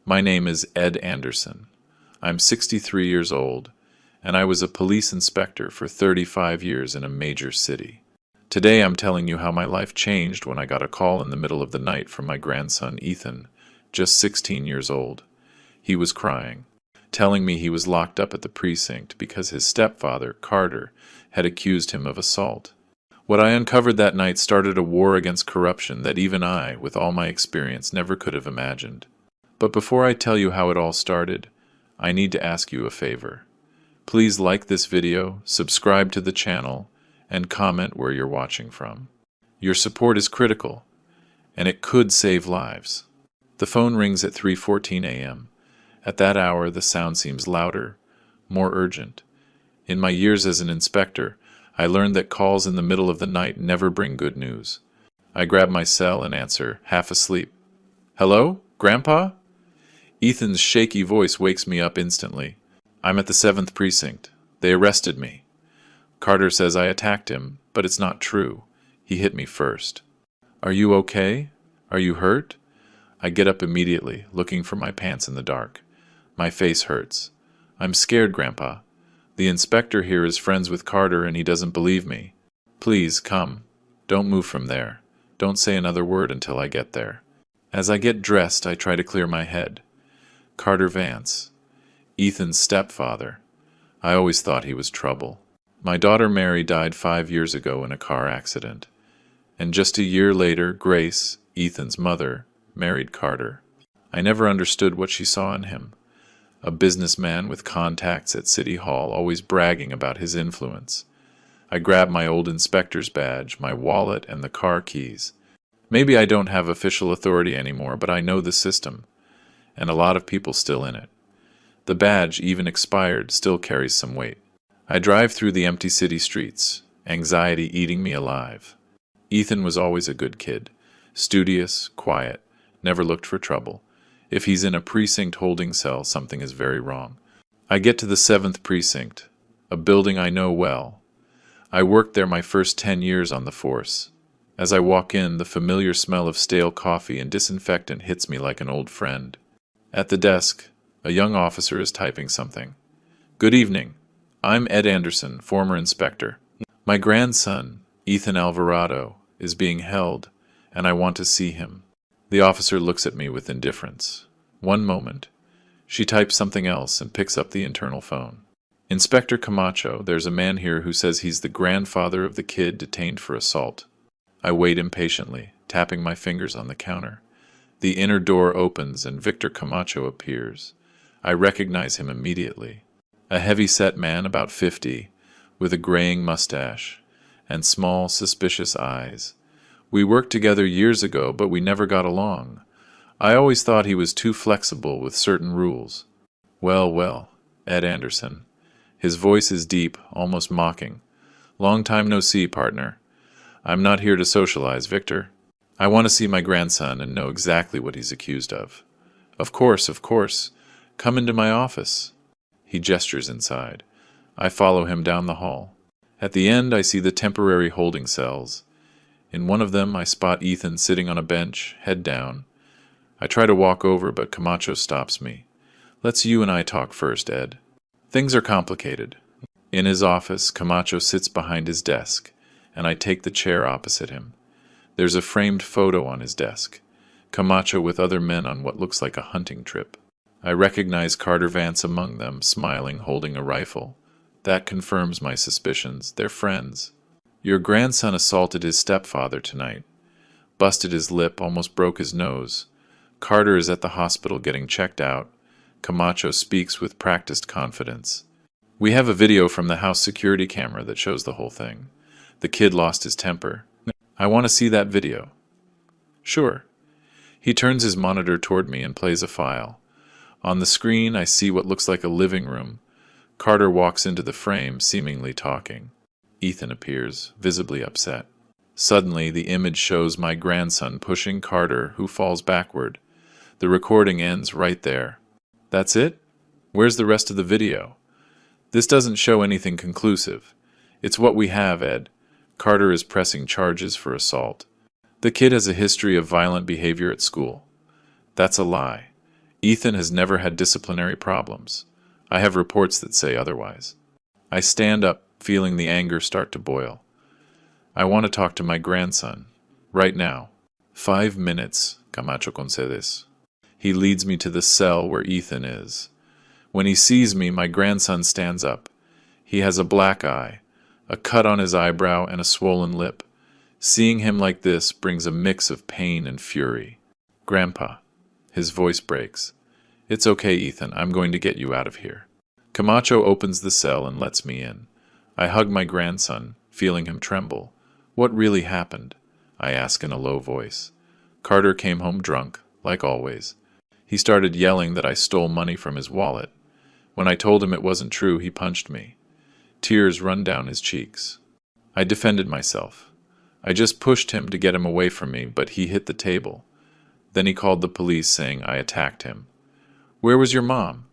My name is Ed Anderson. I'm 63 years old, and I was a police inspector for 35 years in a major city. Today I'm telling you how my life changed when I got a call in the middle of the night from my grandson Ethan, just 16 years old. He was crying, telling me he was locked up at the precinct because his stepfather, Carter, had accused him of assault. What I uncovered that night started a war against corruption that even I, with all my experience, never could have imagined. But before I tell you how it all started, I need to ask you a favor. Please like this video, subscribe to the channel, and comment where you're watching from. Your support is critical, and it could save lives. The phone rings at 3:14 a.m. At that hour, the sound seems louder, more urgent. In my years as an inspector, I learned that calls in the middle of the night never bring good news. I grab my cell and answer, half asleep. "Hello, Grandpa?" Ethan's shaky voice wakes me up instantly. "I'm at the 7th precinct. They arrested me. Carter says I attacked him, but it's not true. He hit me first." "Are you okay? Are you hurt?" I get up immediately, looking for my pants in the dark. My face hurts. "I'm scared, Grandpa. The inspector here is friends with Carter and he doesn't believe me. Please, come. Don't move from there. Don't say another word until I get there." As I get dressed, I try to clear my head. Carter Vance, Ethan's stepfather. I always thought he was trouble. My daughter Mary died 5 years ago in a car accident. And just a year later, Grace, Ethan's mother, married Carter. I never understood what she saw in him. A businessman with contacts at City Hall, always bragging about his influence. I grab my old inspector's badge, my wallet, and the car keys. Maybe I don't have official authority anymore, but I know the system, and a lot of people still in it. The badge, even expired, still carries some weight. I drive through the empty city streets, anxiety eating me alive. Ethan was always a good kid, studious, quiet, never looked for trouble. If he's in a precinct holding cell, something is very wrong. I get to the 7th precinct, a building I know well. I worked there my first 10 years on the force. As I walk in, the familiar smell of stale coffee and disinfectant hits me like an old friend. At the desk, a young officer is typing something. "Good evening. I'm Ed Anderson, former inspector. My grandson, Ethan Alvarado, is being held, and I want to see him." The officer looks at me with indifference. One moment. She types something else and picks up the internal phone. "Inspector Camacho, there's a man here who says he's the grandfather of the kid detained for assault." I wait impatiently, tapping my fingers on the counter. The inner door opens and Victor Camacho appears. I recognize him immediately. A heavy-set man about 50, with a graying mustache, and small, suspicious eyes. We worked together years ago, but we never got along. I always thought he was too flexible with certain rules. "Well, well, Ed Anderson." His voice is deep, almost mocking. "Long time no see, partner. I'm not here to socialize, Victor. I want to see my grandson and know exactly what he's accused of." Of course, of course. Come into my office." He gestures inside. I follow him down the hall. At the end, I see the temporary holding cells. In one of them, I spot Ethan sitting on a bench, head down. I try to walk over, but Camacho stops me. "Let's you and I talk first, Ed." Things are complicated. In his office, Camacho sits behind his desk, and I take the chair opposite him. There's a framed photo on his desk. Camacho with other men on what looks like a hunting trip. I recognize Carter Vance among them, smiling, holding a rifle. That confirms my suspicions. They're friends. "Your grandson assaulted his stepfather tonight. Busted his lip, almost broke his nose. Carter is at the hospital getting checked out." Camacho speaks with practiced confidence. "We have a video from the house security camera that shows the whole thing. The kid lost his temper. I want to see that video." "Sure." He turns his monitor toward me and plays a file. On the screen, I see what looks like a living room. Carter walks into the frame, seemingly talking. Ethan appears, visibly upset. Suddenly, the image shows my grandson pushing Carter, who falls backward. The recording ends right there. "That's it? Where's the rest of the video?" "This doesn't show anything conclusive. It's what we have, Ed. Carter is pressing charges for assault. The kid has a history of violent behavior at school." "That's a lie. Ethan has never had disciplinary problems. I have reports that say otherwise. I stand up, feeling the anger start to boil. I want to talk to my grandson. Right now. 5 minutes, Camacho concedes. He leads me to the cell where Ethan is. When he sees me, my grandson stands up. He has a black eye, a cut on his eyebrow, and a swollen lip. Seeing him like this brings a mix of pain and fury. Grandpa. His voice breaks. It's okay, Ethan. I'm going to get you out of here. Camacho opens the cell and lets me in. I hug my grandson, feeling him tremble. What really happened? I ask in a low voice. Carter came home drunk, like always. He started yelling that I stole money from his wallet. When I told him it wasn't true, he punched me. Tears run down his cheeks. I defended myself. I just pushed him to get him away from me, but he hit the table. Then he called the police, saying I attacked him. Where was your mom?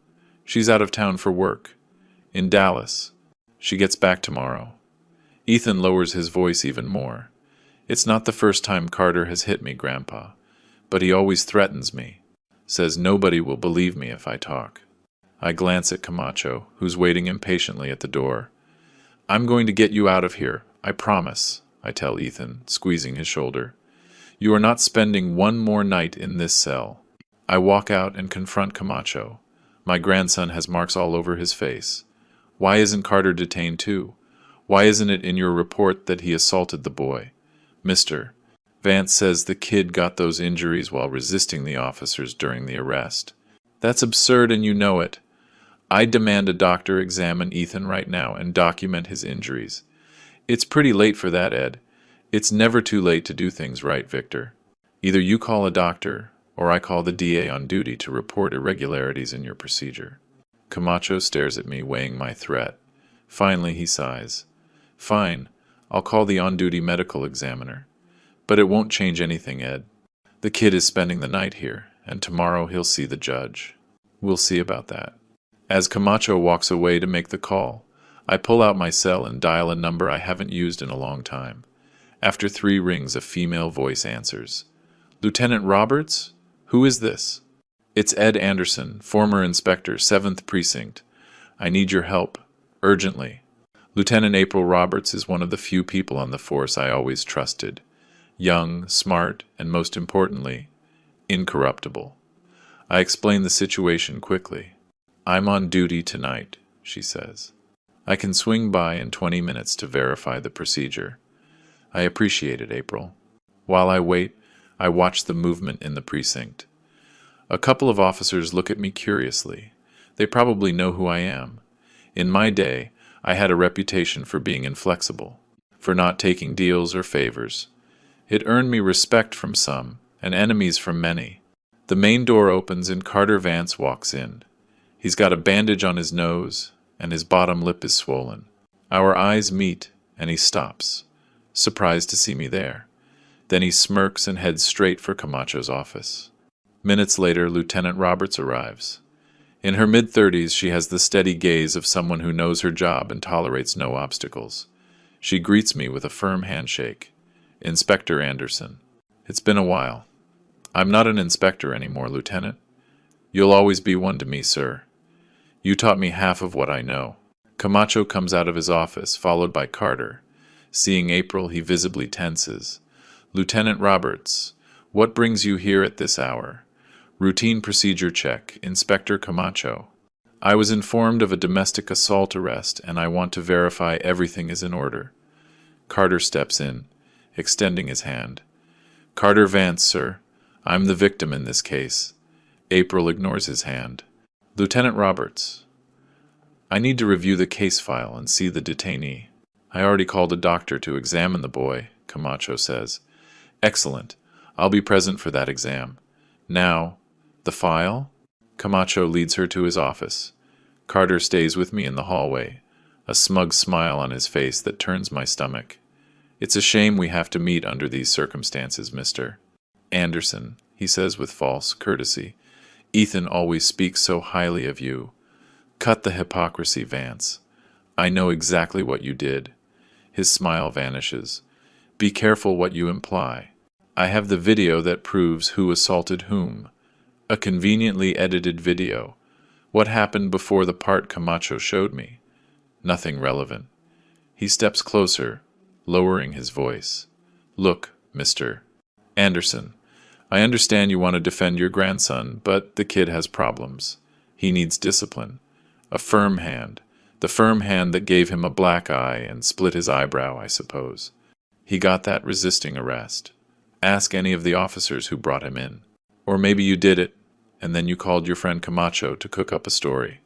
She's out of town for work. In Dallas. She gets back tomorrow. Ethan lowers his voice even more. It's not the first time Carter has hit me, Grandpa, but he always threatens me. Says nobody will believe me if I talk. I glance at Camacho, who's waiting impatiently at the door. I'm going to get you out of here, I promise, I tell Ethan, squeezing his shoulder. You are not spending one more night in this cell. I walk out and confront Camacho. My grandson has marks all over his face. Why isn't Carter detained too? Why isn't it in your report that he assaulted the boy? Mr. Vance says the kid got those injuries while resisting the officers during the arrest. That's absurd and you know it. I demand a doctor examine Ethan right now and document his injuries. It's pretty late for that, Ed. It's never too late to do things right, Victor. Either you call a doctor, or I call the DA on duty to report irregularities in your procedure. Camacho stares at me, weighing my threat. Finally, he sighs. Fine, I'll call the on-duty medical examiner. But it won't change anything, Ed. The kid is spending the night here, and tomorrow he'll see the judge. We'll see about that. As Camacho walks away to make the call, I pull out my cell and dial a number I haven't used in a long time. After 3 rings, a female voice answers. Lieutenant Roberts? Who is this? It's Ed Anderson, former inspector, 7th Precinct. I need your help. Urgently. Lieutenant April Roberts is one of the few people on the force I always trusted. Young, smart, and most importantly, incorruptible. I explain the situation quickly. I'm on duty tonight, she says. I can swing by in 20 minutes to verify the procedure. I appreciate it, April. While I wait, I watch the movement in the precinct. A couple of officers look at me curiously. They probably know who I am. In my day, I had a reputation for being inflexible, for not taking deals or favors. It earned me respect from some, and enemies from many. The main door opens and Carter Vance walks in. He's got a bandage on his nose, and his bottom lip is swollen. Our eyes meet, and he stops, surprised to see me there. Then he smirks and heads straight for Camacho's office. Minutes later, Lieutenant Roberts arrives. In her mid-30s, she has the steady gaze of someone who knows her job and tolerates no obstacles. She greets me with a firm handshake. Inspector Anderson. It's been a while. I'm not an inspector anymore, Lieutenant. You'll always be one to me, sir. You taught me half of what I know. Camacho comes out of his office, followed by Carter. Seeing April, he visibly tenses. Lieutenant Roberts, what brings you here at this hour? Routine procedure check, Inspector Camacho. I was informed of a domestic assault arrest, and I want to verify everything is in order. Carter steps in, extending his hand. Carter Vance, sir. I'm the victim in this case. April ignores his hand. Lieutenant Roberts. I need to review the case file and see the detainee. I already called a doctor to examine the boy, Camacho says. Excellent. I'll be present for that exam. Now, the file? Camacho leads her to his office. Carter stays with me in the hallway, a smug smile on his face that turns my stomach. It's a shame we have to meet under these circumstances, Mr. Anderson, he says with false courtesy. Ethan always speaks so highly of you. Cut the hypocrisy, Vance. I know exactly what you did. His smile vanishes. Be careful what you imply. I have the video that proves who assaulted whom. A conveniently edited video. What happened before the part Camacho showed me? Nothing relevant. He steps closer, lowering his voice. Look, Mr. Anderson, I understand you want to defend your grandson, but the kid has problems. He needs discipline. A firm hand. The firm hand that gave him a black eye and split his eyebrow, I suppose. He got that resisting arrest. Ask any of the officers who brought him in. Or maybe you did it, and then you called your friend Camacho to cook up a story.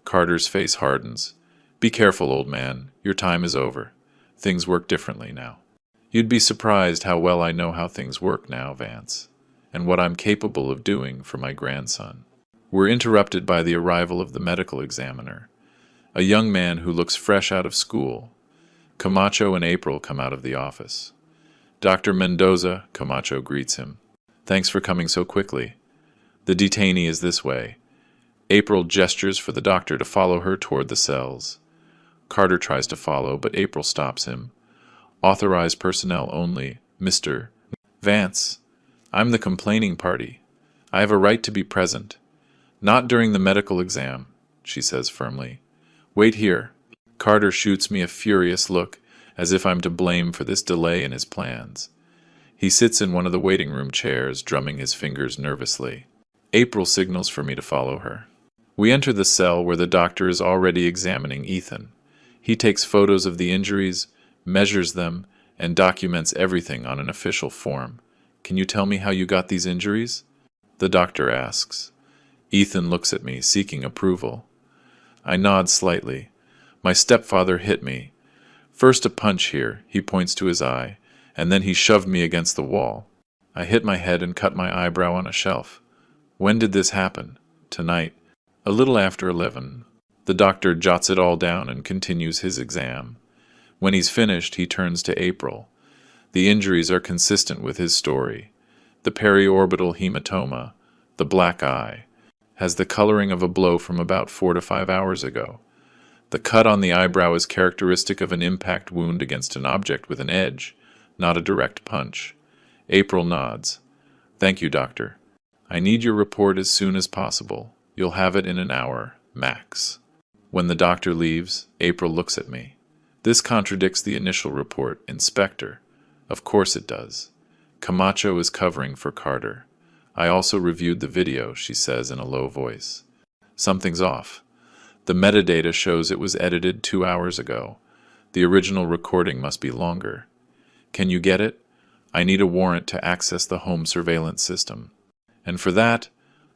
Carter's face hardens. Be careful, old man. Your time is over. Things work differently now. You'd be surprised how well I know how things work now, Vance, and what I'm capable of doing for my grandson. We're interrupted by the arrival of the medical examiner, a young man who looks fresh out of school. Camacho and April come out of the office. Dr. Mendoza, Camacho greets him. Thanks for coming so quickly. The detainee is this way. April gestures for the doctor to follow her toward the cells. Carter tries to follow, but April stops him. Authorized personnel only, Mr. Vance. I'm the complaining party. I have a right to be present. Not during the medical exam, she says firmly. Wait here. Carter shoots me a furious look, as if I'm to blame for this delay in his plans. He sits in one of the waiting room chairs, drumming his fingers nervously. April signals for me to follow her. We enter the cell where the doctor is already examining Ethan. He takes photos of the injuries, measures them, and documents everything on an official form. Can you tell me how you got these injuries? The doctor asks. Ethan looks at me, seeking approval. I nod slightly. My stepfather hit me. First a punch here, he points to his eye, and then he shoved me against the wall. I hit my head and cut my eyebrow on a shelf. When did this happen? Tonight. A little after 11. The doctor jots it all down and continues his exam. When he's finished, he turns to April. The injuries are consistent with his story. The periorbital hematoma, the black eye, has the coloring of a blow from about 4 to 5 hours ago. The cut on the eyebrow is characteristic of an impact wound against an object with an edge, not a direct punch. April nods. Thank you, doctor. I need your report as soon as possible. You'll have it in an hour, max. When the doctor leaves, April looks at me. This contradicts the initial report, Inspector. Of course it does. Camacho is covering for Carter. I also reviewed the video, she says in a low voice. Something's off. The metadata shows it was edited 2 hours ago. The original recording must be longer. Can you get it? I need a warrant to access the home surveillance system. And for that,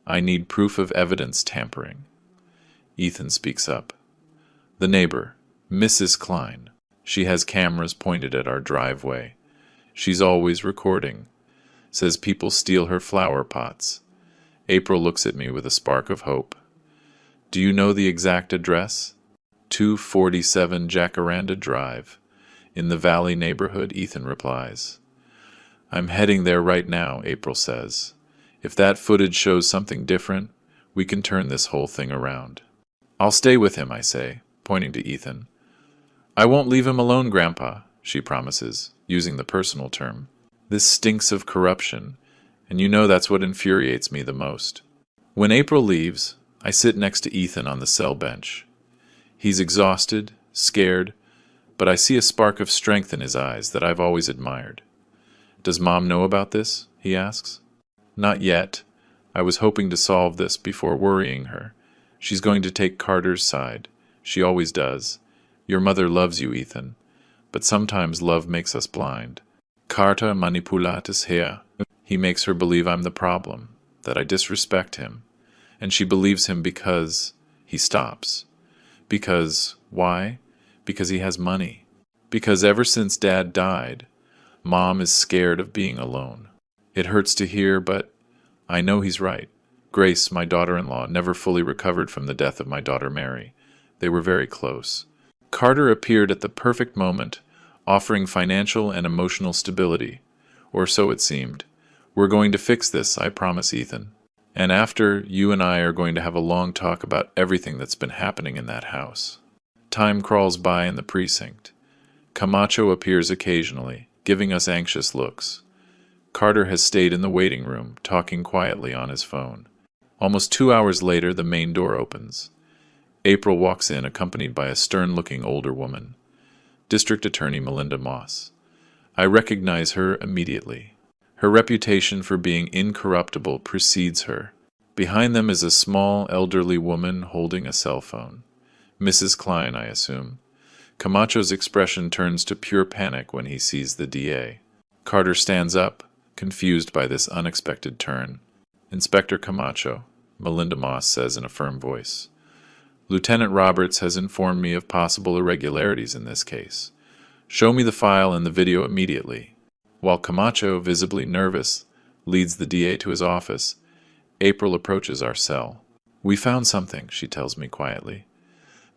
I need proof of evidence tampering. Ethan speaks up. The neighbor, Mrs. Klein. She has cameras pointed at our driveway. She's always recording. Says people steal her flower pots. April looks at me with a spark of hope. Do you know the exact address? 247 Jacaranda Drive. In the Valley neighborhood, Ethan replies. I'm heading there right now, April says. If that footage shows something different, we can turn this whole thing around. I'll stay with him, I say, pointing to Ethan. I won't leave him alone, Grandpa, she promises, using the personal term. This stinks of corruption, and you know that's what infuriates me the most. When April leaves, I sit next to Ethan on the cell bench. He's exhausted, scared, but I see a spark of strength in his eyes that I've always admired. Does Mom know about this? He asks. Not yet. I was hoping to solve this before worrying her. She's going to take Carter's side. She always does. Your mother loves you, Ethan. But sometimes love makes us blind. Carter manipulatus here. He makes her believe I'm the problem, that I disrespect him. And she believes him because he stops. Because, why? Because he has money. Because ever since Dad died, Mom is scared of being alone. It hurts to hear, but I know he's right. Grace, my daughter-in-law, never fully recovered from the death of my daughter Mary. They were very close. Carter appeared at the perfect moment, offering financial and emotional stability. Or so it seemed. We're going to fix this, I promise, Ethan. And after, you and I are going to have a long talk about everything that's been happening in that house. Time crawls by in the precinct. Camacho appears occasionally, giving us anxious looks. Carter has stayed in the waiting room, talking quietly on his phone. Almost 2 hours later, the main door opens. April walks in, accompanied by a stern-looking older woman, District Attorney Melinda Moss. I recognize her immediately. Her reputation for being incorruptible precedes her. Behind them is a small, elderly woman holding a cell phone. Mrs. Klein, I assume. Camacho's expression turns to pure panic when he sees the DA. Carter stands up, confused by this unexpected turn. Inspector Camacho, Melinda Moss says in a firm voice. Lieutenant Roberts has informed me of possible irregularities in this case. Show me the file and the video immediately. While Camacho, visibly nervous, leads the DA to his office, April approaches our cell. We found something, she tells me quietly.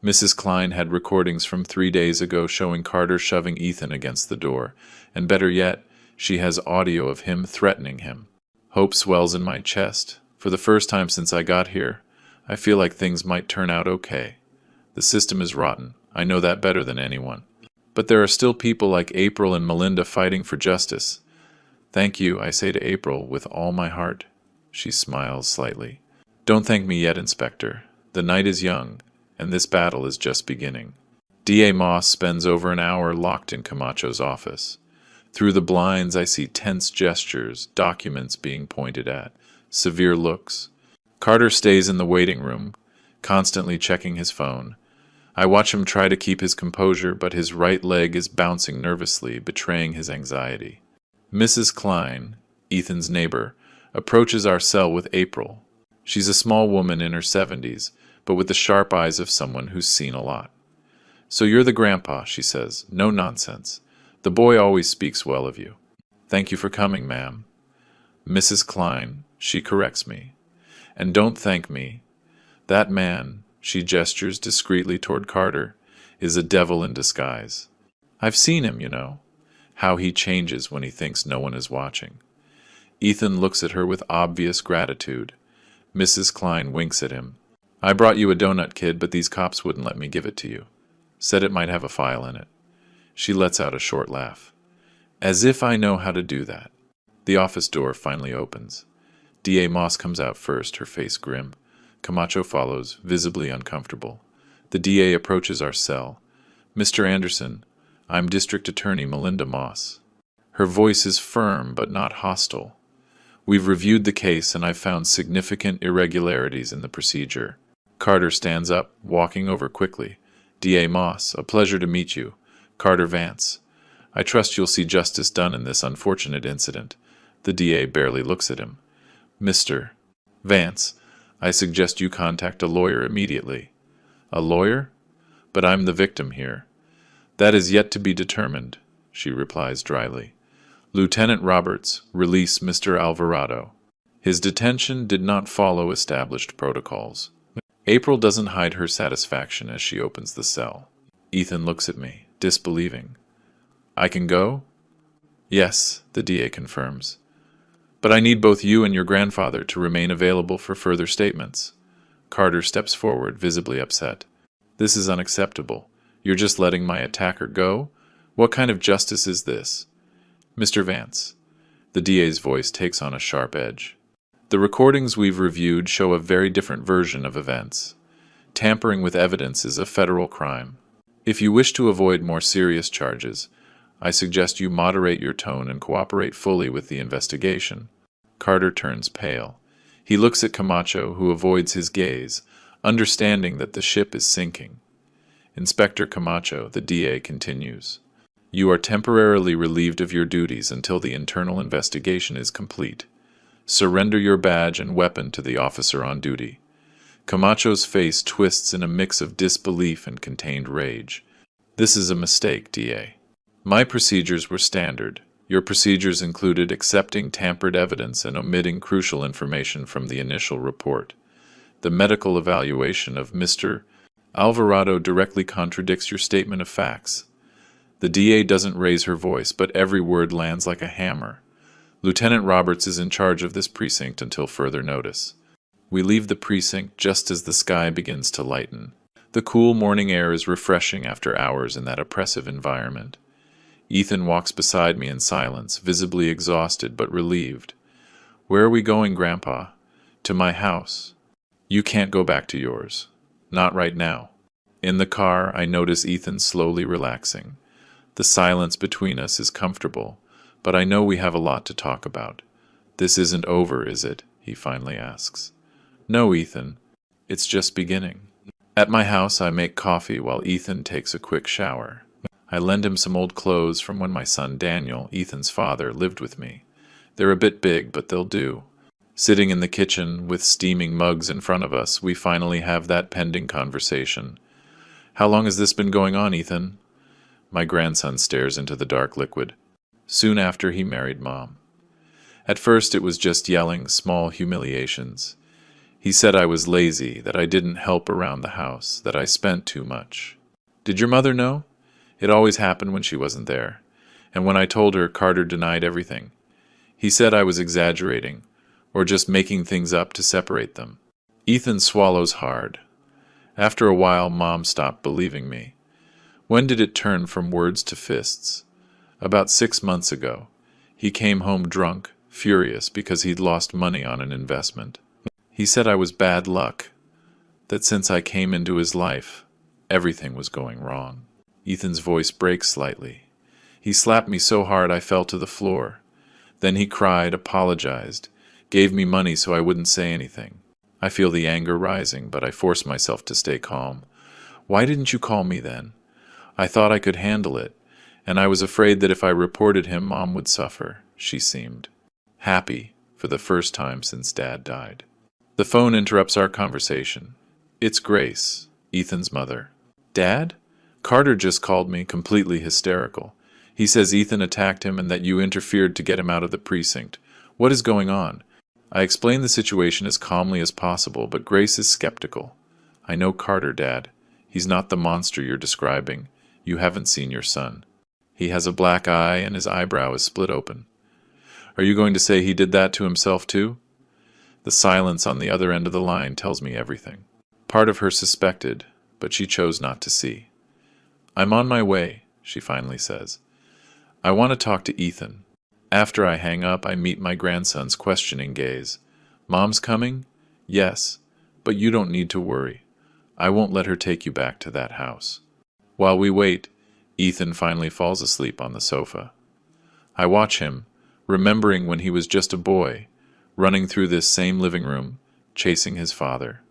Mrs. Klein had recordings from 3 days ago showing Carter shoving Ethan against the door, and better yet, she has audio of him threatening him. Hope swells in my chest. For the first time since I got here, I feel like things might turn out okay. The system is rotten. I know that better than anyone. But there are still people like April and Melinda fighting for justice. Thank you, I say to April with all my heart. She smiles slightly. Don't thank me yet, Inspector. The night is young, and this battle is just beginning. D.A. Moss spends over an hour locked in Camacho's office. Through the blinds, I see tense gestures, documents being pointed at, severe looks. Carter stays in the waiting room, constantly checking his phone. I watch him try to keep his composure, but his right leg is bouncing nervously, betraying his anxiety. Mrs. Klein, Ethan's neighbor, approaches our cell with April. She's a small woman in her 70s, but with the sharp eyes of someone who's seen a lot. So you're the grandpa, she says. No nonsense. The boy always speaks well of you. Thank you for coming, ma'am. Mrs. Klein, she corrects me. And don't thank me. That man, she gestures discreetly toward Carter, is a devil in disguise. I've seen him, you know. How he changes when he thinks no one is watching. Ethan looks at her with obvious gratitude. Mrs. Klein winks at him. I brought you a donut, kid, but these cops wouldn't let me give it to you. Said it might have a file in it. She lets out a short laugh. As if I know how to do that. The office door finally opens. D.A. Moss comes out first, her face grim. Camacho follows, visibly uncomfortable. The DA approaches our cell. Mr. Anderson, I'm District Attorney Melinda Moss. Her voice is firm but not hostile. We've reviewed the case and I've found significant irregularities in the procedure. Carter stands up, walking over quickly. D.A. Moss, a pleasure to meet you. Carter Vance. I trust you'll see justice done in this unfortunate incident. The DA barely looks at him. Mr. Vance, I suggest you contact a lawyer immediately. A lawyer? But I'm the victim here. That is yet to be determined, she replies dryly. Lieutenant Roberts, release Mr. Alvarado. His detention did not follow established protocols. April doesn't hide her satisfaction as she opens the cell. Ethan looks at me, disbelieving. I can go? Yes, the DA confirms. But I need both you and your grandfather to remain available for further statements. Carter steps forward, visibly upset. This is unacceptable. You're just letting my attacker go? What kind of justice is this? Mr. Vance. The DA's voice takes on a sharp edge. The recordings we've reviewed show a very different version of events. Tampering with evidence is a federal crime. If you wish to avoid more serious charges, I suggest you moderate your tone and cooperate fully with the investigation. Carter turns pale. He looks at Camacho, who avoids his gaze, understanding that the ship is sinking. Inspector Camacho, the DA continues. You are temporarily relieved of your duties until the internal investigation is complete. Surrender your badge and weapon to the officer on duty. Camacho's face twists in a mix of disbelief and contained rage. This is a mistake, DA. My procedures were standard. Your procedures included accepting tampered evidence and omitting crucial information from the initial report. The medical evaluation of Mr. Alvarado directly contradicts your statement of facts. The DA doesn't raise her voice, but every word lands like a hammer. Lieutenant Roberts is in charge of this precinct until further notice. We leave the precinct just as the sky begins to lighten. The cool morning air is refreshing after hours in that oppressive environment. Ethan walks beside me in silence, visibly exhausted but relieved. Where are we going, Grandpa? To my house. You can't go back to yours. Not right now. In the car, I notice Ethan slowly relaxing. The silence between us is comfortable, but I know we have a lot to talk about. This isn't over, is it? He finally asks. No, Ethan. It's just beginning. At my house, I make coffee while Ethan takes a quick shower. I lend him some old clothes from when my son Daniel, Ethan's father, lived with me. They're a bit big, but they'll do. Sitting in the kitchen with steaming mugs in front of us, we finally have that pending conversation. How long has this been going on, Ethan? My grandson stares into the dark liquid. Soon after he married Mom. At first it was just yelling, small humiliations. He said I was lazy, that I didn't help around the house, that I spent too much. Did your mother know? It always happened when she wasn't there. And when I told her, Carter denied everything. He said I was exaggerating, or just making things up to separate them. Ethan swallows hard. After a while, Mom stopped believing me. When did it turn from words to fists? About 6 months ago. He came home drunk, furious because he'd lost money on an investment. He said I was bad luck, that since I came into his life, everything was going wrong. Ethan's voice breaks slightly. He slapped me so hard I fell to the floor. Then he cried, apologized, gave me money so I wouldn't say anything. I feel the anger rising, but I force myself to stay calm. Why didn't you call me then? I thought I could handle it, and I was afraid that if I reported him, Mom would suffer. She seemed happy for the first time since Dad died. The phone interrupts our conversation. It's Grace, Ethan's mother. Dad? Carter just called me, completely hysterical. He says Ethan attacked him and that you interfered to get him out of the precinct. What is going on? I explain the situation as calmly as possible, but Grace is skeptical. I know Carter, Dad. He's not the monster you're describing. You haven't seen your son. He has a black eye and his eyebrow is split open. Are you going to say he did that to himself too? The silence on the other end of the line tells me everything. Part of her suspected, but she chose not to see. I'm on my way, she finally says. I want to talk to Ethan. After I hang up, I meet my grandson's questioning gaze. Mom's coming? Yes, but you don't need to worry. I won't let her take you back to that house. While we wait, Ethan finally falls asleep on the sofa. I watch him, remembering when he was just a boy, running through this same living room, chasing his father.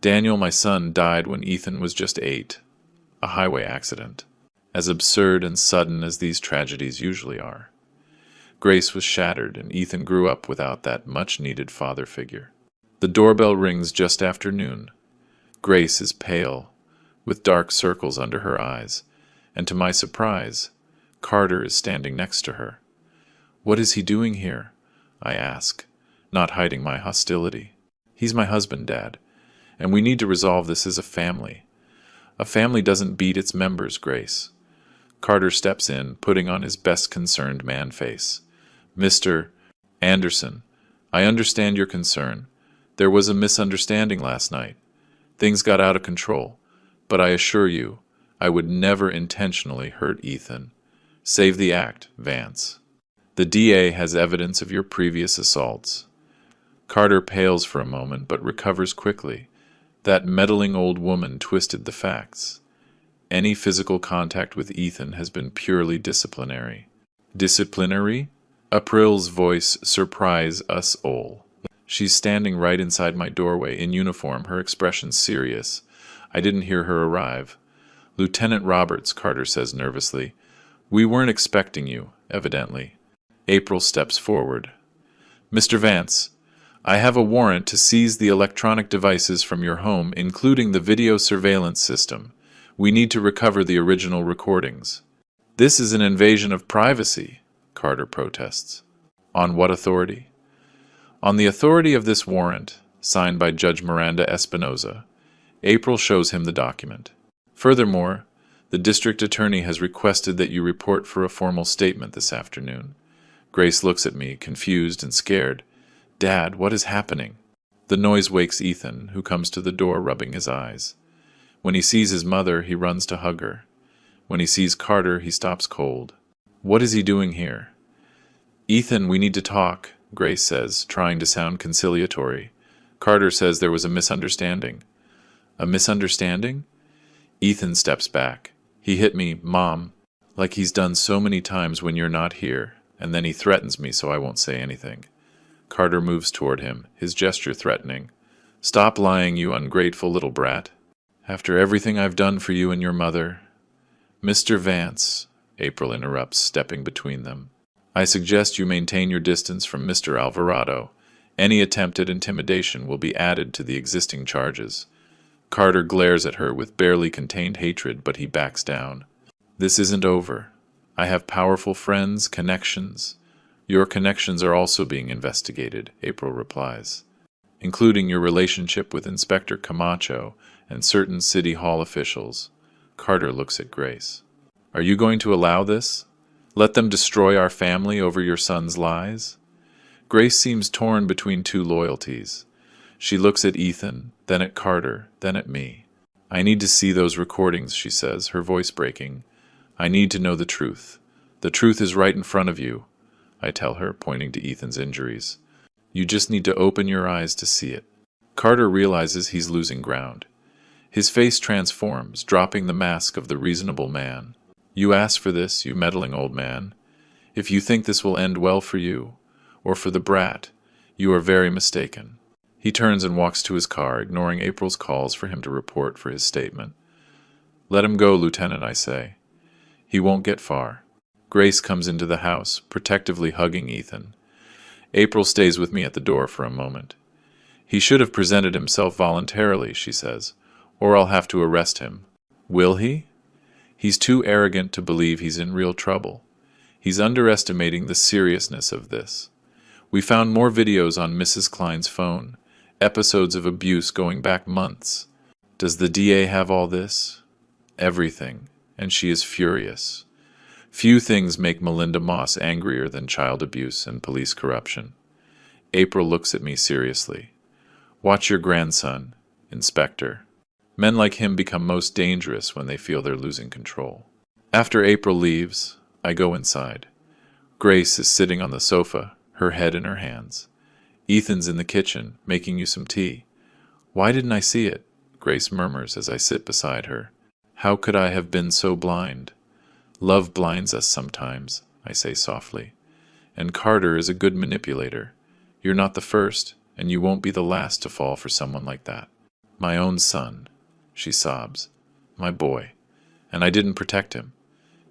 Daniel, my son, died when Ethan was just 8. A highway accident. As absurd and sudden as these tragedies usually are. Grace was shattered, and Ethan grew up without that much-needed father figure. The doorbell rings just after noon. Grace is pale, with dark circles under her eyes, and to my surprise, Carter is standing next to her. What is he doing here? I ask, not hiding my hostility. He's my husband, Dad, and we need to resolve this as a family. A family doesn't beat its members, Grace. Carter steps in, putting on his best concerned man face. Mr. Anderson, I understand your concern. There was a misunderstanding last night. Things got out of control, but I assure you, I would never intentionally hurt Ethan. Save the act, Vance. The DA has evidence of your previous assaults. Carter pales for a moment, but recovers quickly. That meddling old woman twisted the facts. Any physical contact with Ethan has been purely disciplinary. Disciplinary? April's voice surprised us all. She's standing right inside my doorway, in uniform, her expression serious. I didn't hear her arrive. Lieutenant Roberts, Carter says nervously. We weren't expecting you, evidently. April steps forward. Mr. Vance, I have a warrant to seize the electronic devices from your home, including the video surveillance system. We need to recover the original recordings. This is an invasion of privacy, Carter protests. On what authority? On the authority of this warrant, signed by Judge Miranda Espinoza. April shows him the document. Furthermore, the district attorney has requested that you report for a formal statement this afternoon. Grace looks at me, confused and scared. Dad, what is happening? The noise wakes Ethan, who comes to the door rubbing his eyes. When he sees his mother, he runs to hug her. When he sees Carter, he stops cold. What is he doing here? Ethan, we need to talk, Grace says, trying to sound conciliatory. Carter says there was a misunderstanding. A misunderstanding? Ethan steps back. He hit me, Mom, like he's done so many times when you're not here, and then he threatens me so I won't say anything. Carter moves toward him, his gesture threatening. Stop lying, you ungrateful little brat. After everything I've done for you and your mother. Mr. Vance, April interrupts, stepping between them. I suggest you maintain your distance from Mr. Alvarado. Any attempt at intimidation will be added to the existing charges. Carter glares at her with barely contained hatred, but he backs down. This isn't over. I have powerful friends, connections. Your connections are also being investigated, April replies, including your relationship with Inspector Camacho and certain City Hall officials. Carter looks at Grace. Are you going to allow this? Let them destroy our family over your son's lies? Grace seems torn between two loyalties. She looks at Ethan, then at Carter, then at me. I need to see those recordings, she says, her voice breaking. I need to know the truth. The truth is right in front of you, I tell her, pointing to Ethan's injuries. You just need to open your eyes to see it. Carter realizes he's losing ground. His face transforms, dropping the mask of the reasonable man. You asked for this, you meddling old man. If you think this will end well for you, or for the brat, you are very mistaken. He turns and walks to his car, ignoring April's calls for him to report for his statement. Let him go, Lieutenant, I say. He won't get far. Grace comes into the house, protectively hugging Ethan. April stays with me at the door for a moment. He should have presented himself voluntarily, she says, or I'll have to arrest him. Will he? He's too arrogant to believe he's in real trouble. He's underestimating the seriousness of this. We found more videos on Mrs. Klein's phone, episodes of abuse going back months. Does the DA have all this? Everything, and she is furious. Few things make Melinda Moss angrier than child abuse and police corruption. April looks at me seriously. Watch your grandson, Inspector. Men like him become most dangerous when they feel they're losing control. After April leaves, I go inside. Grace is sitting on the sofa, her head in her hands. Ethan's in the kitchen, making you some tea. Why didn't I see it? Grace murmurs as I sit beside her. How could I have been so blind? Love blinds us sometimes, I say softly. And Carter is a good manipulator. You're not the first, and you won't be the last to fall for someone like that. My own son, she sobs. My boy. And I didn't protect him.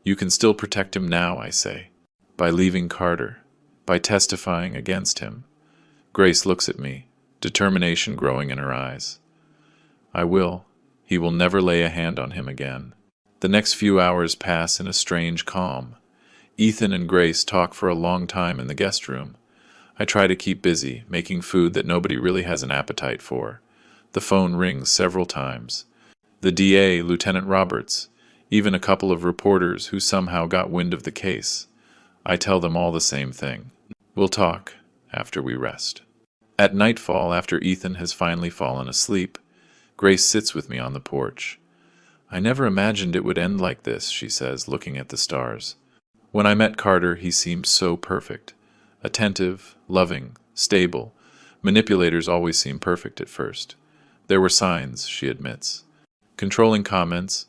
You can still protect him now, I say. By leaving Carter. By testifying against him. Grace looks at me, determination growing in her eyes. I will. He will never lay a hand on him again. The next few hours pass in a strange calm. Ethan and Grace talk for a long time in the guest room. I try to keep busy, making food that nobody really has an appetite for. The phone rings several times. The DA, Lieutenant Roberts, even a couple of reporters who somehow got wind of the case. I tell them all the same thing. We'll talk after we rest. At nightfall, after Ethan has finally fallen asleep, Grace sits with me on the porch. I never imagined it would end like this, she says, looking at the stars. When I met Carter, he seemed so perfect. Attentive, loving, stable. Manipulators always seem perfect at first. There were signs, she admits. Controlling comments,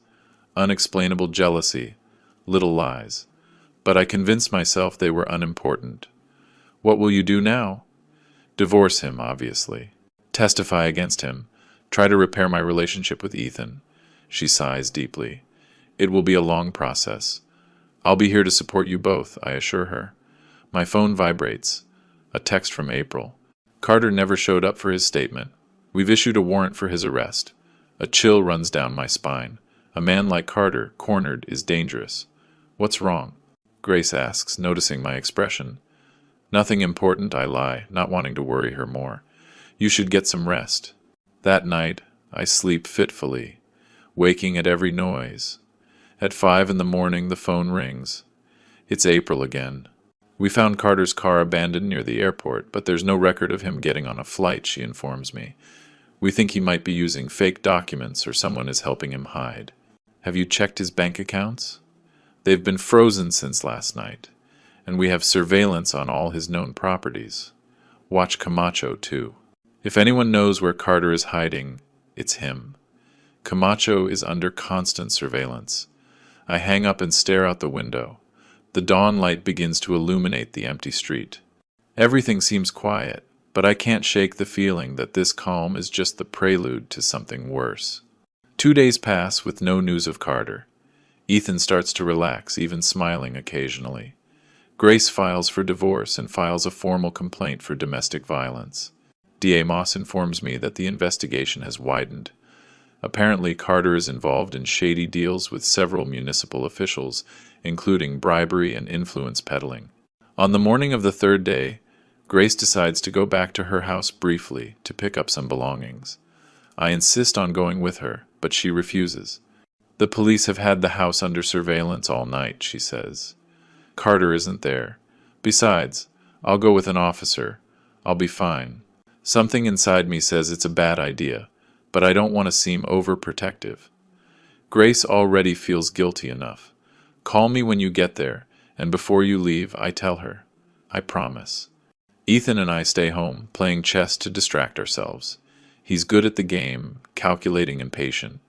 unexplainable jealousy, little lies. But I convinced myself they were unimportant. What will you do now? Divorce him, obviously. Testify against him. Try to repair my relationship with Ethan. She sighs deeply. It will be a long process. I'll be here to support you both, I assure her. My phone vibrates. A text from April. Carter never showed up for his statement. We've issued a warrant for his arrest. A chill runs down my spine. A man like Carter, cornered, is dangerous. What's wrong? Grace asks, noticing my expression. Nothing important, I lie, not wanting to worry her more. You should get some rest. That night, I sleep fitfully, waking at every noise. At 5 in the morning, the phone rings. It's April again. We found Carter's car abandoned near the airport, but there's no record of him getting on a flight, she informs me. We think he might be using fake documents or someone is helping him hide. Have you checked his bank accounts? They've been frozen since last night, and we have surveillance on all his known properties. Watch Camacho, too. If anyone knows where Carter is hiding, it's him. Camacho is under constant surveillance. I hang up and stare out the window. The dawn light begins to illuminate the empty street. Everything seems quiet, but I can't shake the feeling that this calm is just the prelude to something worse. 2 days pass with no news of Carter. Ethan starts to relax, even smiling occasionally. Grace files for divorce and files a formal complaint for domestic violence. D.A. Moss informs me that the investigation has widened. Apparently, Carter is involved in shady deals with several municipal officials, including bribery and influence peddling. On the morning of the third day, Grace decides to go back to her house briefly to pick up some belongings. I insist on going with her, but she refuses. The police have had the house under surveillance all night, she says. Carter isn't there. Besides, I'll go with an officer. I'll be fine. Something inside me says it's a bad idea, but I don't want to seem overprotective. Grace already feels guilty enough. Call me when you get there, and before you leave, I tell her. I promise. Ethan and I stay home, playing chess to distract ourselves. He's good at the game, calculating and patient.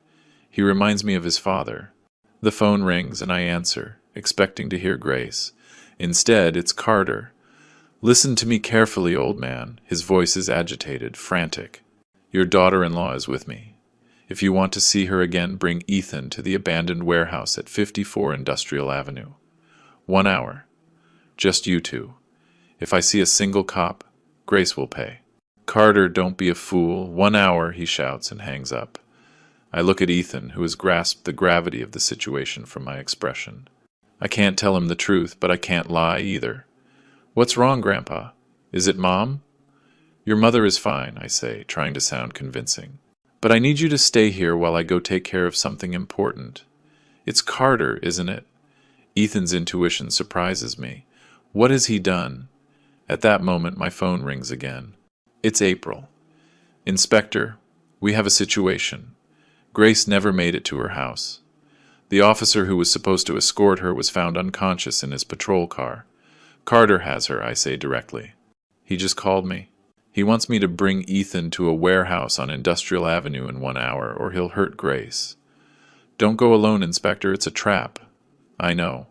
He reminds me of his father. The phone rings and I answer, expecting to hear Grace. Instead, it's Carter. Listen to me carefully, old man. His voice is agitated, frantic. Your daughter-in-law is with me. If you want to see her again, bring Ethan to the abandoned warehouse at 54 Industrial Avenue. 1 hour. Just you two. If I see a single cop, Grace will pay. Carter, don't be a fool. 1 hour, he shouts and hangs up. I look at Ethan, who has grasped the gravity of the situation from my expression. I can't tell him the truth, but I can't lie either. What's wrong, Grandpa? Is it Mom? Your mother is fine, I say, trying to sound convincing. But I need you to stay here while I go take care of something important. It's Carter, isn't it? Ethan's intuition surprises me. What has he done? At that moment, my phone rings again. It's April. Inspector, we have a situation. Grace never made it to her house. The officer who was supposed to escort her was found unconscious in his patrol car. Carter has her, I say directly. He just called me. He wants me to bring Ethan to a warehouse on Industrial Avenue in 1 hour, or he'll hurt Grace. Don't go alone, Inspector. It's a trap. I know.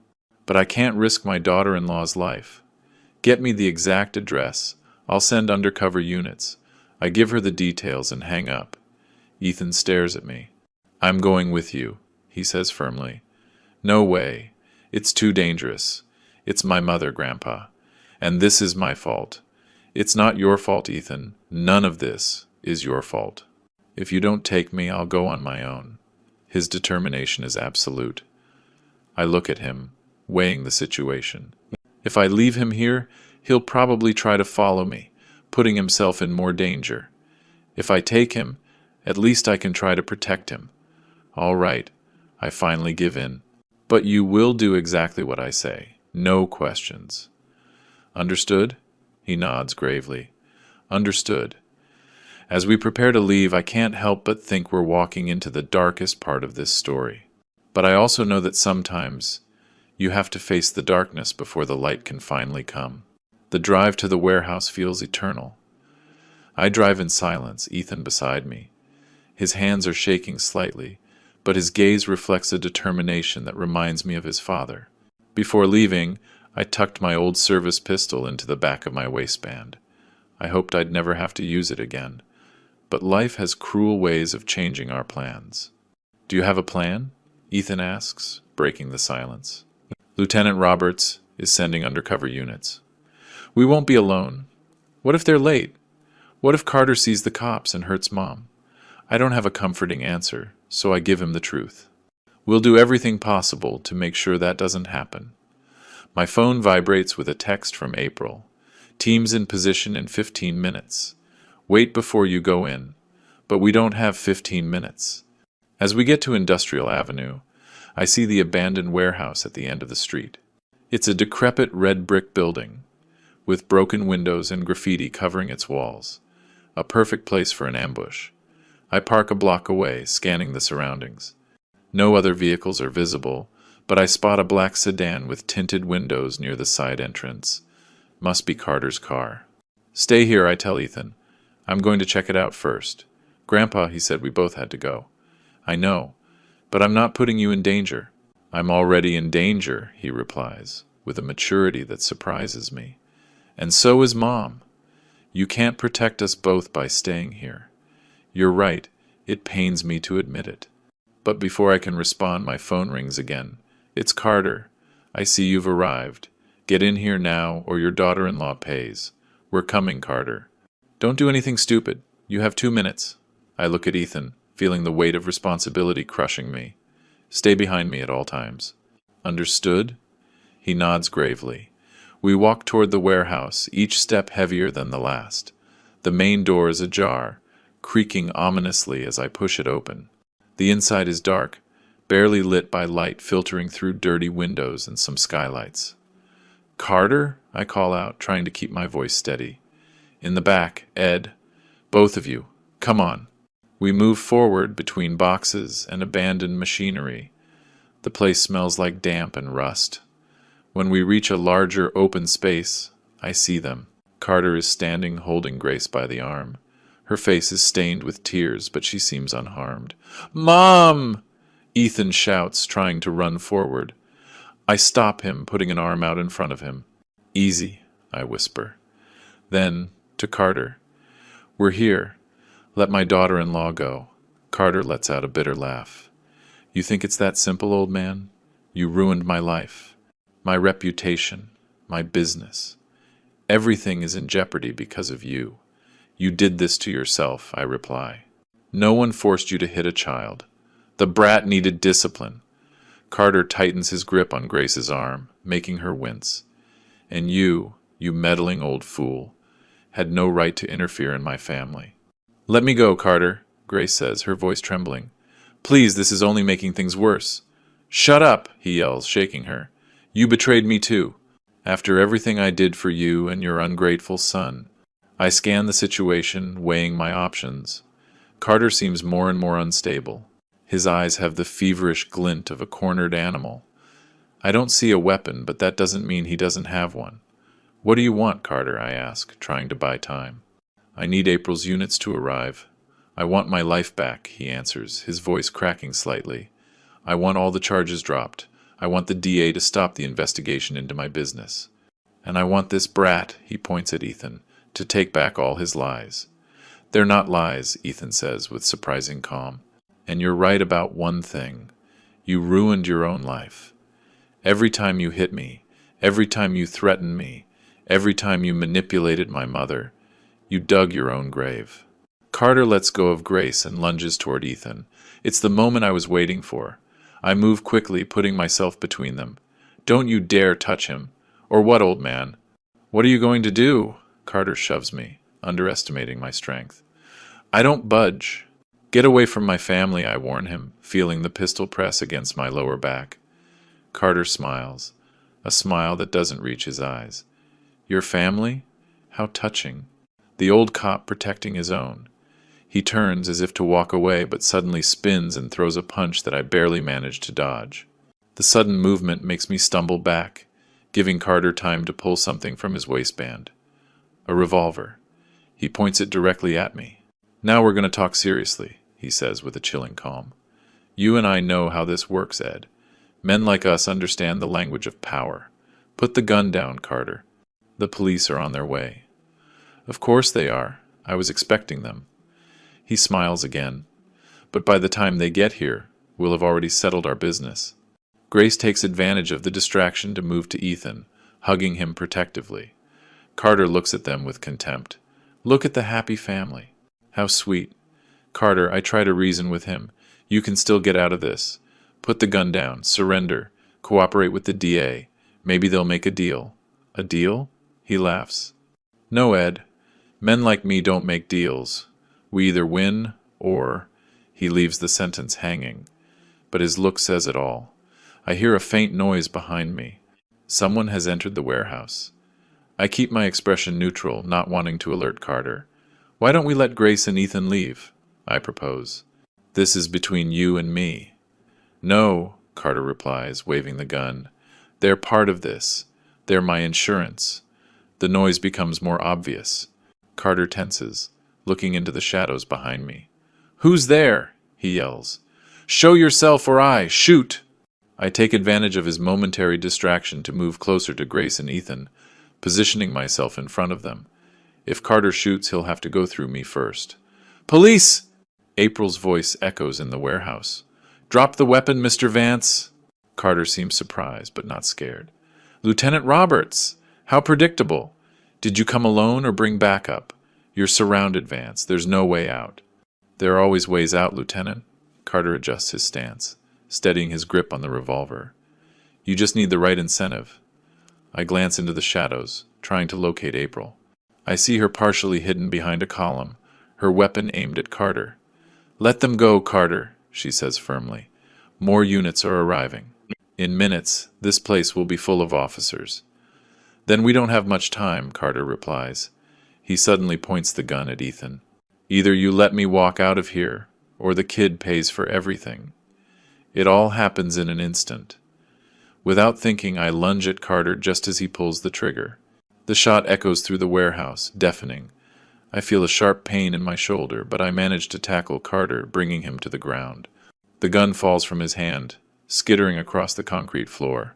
But I can't risk my daughter-in-law's life. Get me the exact address. I'll send undercover units. I give her the details and hang up. Ethan stares at me. I'm going with you, he says firmly. No way. It's too dangerous. It's my mother, Grandpa. And this is my fault. It's not your fault, Ethan. None of this is your fault. If you don't take me, I'll go on my own. His determination is absolute. I look at him, weighing the situation. If I leave him here, he'll probably try to follow me, putting himself in more danger. If I take him, at least I can try to protect him. All right, I finally give in. But you will do exactly what I say. No questions. Understood? He nods gravely. Understood. As we prepare to leave, I can't help but think we're walking into the darkest part of this story. But I also know that sometimes you have to face the darkness before the light can finally come. The drive to the warehouse feels eternal. I drive in silence, Ethan beside me. His hands are shaking slightly, but his gaze reflects a determination that reminds me of his father. Before leaving, I tucked my old service pistol into the back of my waistband. I hoped I'd never have to use it again. But life has cruel ways of changing our plans. Do you have a plan? Ethan asks, breaking the silence. Lieutenant Roberts is sending undercover units. We won't be alone. What if they're late? What if Carter sees the cops and hurts Mom? I don't have a comforting answer, so I give him the truth. We'll do everything possible to make sure that doesn't happen. My phone vibrates with a text from April. Teams in position in 15 minutes. Wait before you go in. But we don't have 15 minutes. As we get to Industrial Avenue, I see the abandoned warehouse at the end of the street. It's a decrepit red brick building, with broken windows and graffiti covering its walls. A perfect place for an ambush. I park a block away, scanning the surroundings. No other vehicles are visible, but I spot a black sedan with tinted windows near the side entrance. Must be Carter's car. Stay here, I tell Ethan. I'm going to check it out first. Grandpa, he said we both had to go. I know, but I'm not putting you in danger. I'm already in danger, he replies, with a maturity that surprises me. And so is Mom. You can't protect us both by staying here. You're right, it pains me to admit it. But before I can respond, my phone rings again. It's Carter. I see you've arrived. Get in here now, or your daughter-in-law pays. We're coming, Carter. Don't do anything stupid. You have 2 minutes. I look at Ethan, feeling the weight of responsibility crushing me. Stay behind me at all times. Understood? He nods gravely. We walk toward the warehouse, each step heavier than the last. The main door is ajar, creaking ominously as I push it open. The inside is dark, barely lit by light filtering through dirty windows and some skylights. Carter? I call out, trying to keep my voice steady. In the back, Ed. Both of you. Come on. We move forward between boxes and abandoned machinery. The place smells like damp and rust. When we reach a larger open space, I see them. Carter is standing holding Grace by the arm. Her face is stained with tears, but she seems unharmed. Mom! Ethan shouts, trying to run forward. I stop him, putting an arm out in front of him. Easy, I whisper. Then, to Carter. We're here. Let my daughter-in-law go. Carter lets out a bitter laugh. You think it's that simple, old man? You ruined my life, my reputation, my business. Everything is in jeopardy because of you. You did this to yourself, I reply. No one forced you to hit a child. The brat needed discipline. Carter tightens his grip on Grace's arm, making her wince. And you meddling old fool, had no right to interfere in my family. Let me go, Carter, Grace says, her voice trembling. Please, this is only making things worse. Shut up, he yells, shaking her. You betrayed me too. After everything I did for you and your ungrateful son. I scan the situation, weighing my options. Carter seems more and more unstable. His eyes have the feverish glint of a cornered animal. I don't see a weapon, but that doesn't mean he doesn't have one. What do you want, Carter? I ask, trying to buy time. I need April's units to arrive. I want my life back, he answers, his voice cracking slightly. I want all the charges dropped. I want the DA to stop the investigation into my business. And I want this brat, he points at Ethan, to take back all his lies. They're not lies, Ethan says with surprising calm. And you're right about one thing. You ruined your own life. Every time you hit me, every time you threatened me, every time you manipulated my mother, you dug your own grave. Carter lets go of Grace and lunges toward Ethan. It's the moment I was waiting for. I move quickly, putting myself between them. Don't you dare touch him. Or what, old man? What are you going to do? Carter shoves me, underestimating my strength. I don't budge. Get away from my family, I warn him, feeling the pistol press against my lower back. Carter smiles, a smile that doesn't reach his eyes. Your family? How touching. The old cop protecting his own. He turns as if to walk away, but suddenly spins and throws a punch that I barely manage to dodge. The sudden movement makes me stumble back, giving Carter time to pull something from his waistband. A revolver. He points it directly at me. Now we're going to talk seriously, he says with a chilling calm. You and I know how this works, Ed. Men like us understand the language of power. Put the gun down, Carter. The police are on their way. Of course they are. I was expecting them. He smiles again. But by the time they get here, we'll have already settled our business. Grace takes advantage of the distraction to move to Ethan, hugging him protectively. Carter looks at them with contempt. Look at the happy family. How sweet. Carter, I try to reason with him. You can still get out of this. Put the gun down. Surrender. Cooperate with the DA. Maybe they'll make a deal. A deal? He laughs. No, Ed. Men like me don't make deals. We either win or... He leaves the sentence hanging. But his look says it all. I hear a faint noise behind me. Someone has entered the warehouse. I keep my expression neutral, not wanting to alert Carter. Why don't we let Grace and Ethan leave? I propose. This is between you and me. No, Carter replies, waving the gun. They're part of this. They're my insurance. The noise becomes more obvious. Carter tenses. looking into the shadows behind me. "Who's there?" he yells. "Show yourself or I shoot!" I take advantage of his momentary distraction to move closer to Grace and Ethan, positioning myself in front of them. If Carter shoots, he'll have to go through me first. "Police!" April's voice echoes in the warehouse. "Drop the weapon, Mr. Vance." Carter seems surprised, but not scared. "Lieutenant Roberts! How predictable. Did you come alone or bring backup? You're surrounded, Vance. There's no way out." "There are always ways out, Lieutenant." Carter adjusts his stance, steadying his grip on the revolver. "You just need the right incentive." I glance into the shadows, trying to locate April. I see her partially hidden behind a column, her weapon aimed at Carter. "Let them go, Carter," she says firmly. "More units are arriving. In minutes, this place will be full of officers." "Then we don't have much time," Carter replies. He suddenly points the gun at Ethan. "Either you let me walk out of here, or the kid pays for everything." It all happens in an instant. Without thinking, I lunge at Carter just as he pulls the trigger. The shot echoes through the warehouse, deafening. I feel a sharp pain in my shoulder, but I manage to tackle Carter, bringing him to the ground. The gun falls from his hand, skittering across the concrete floor.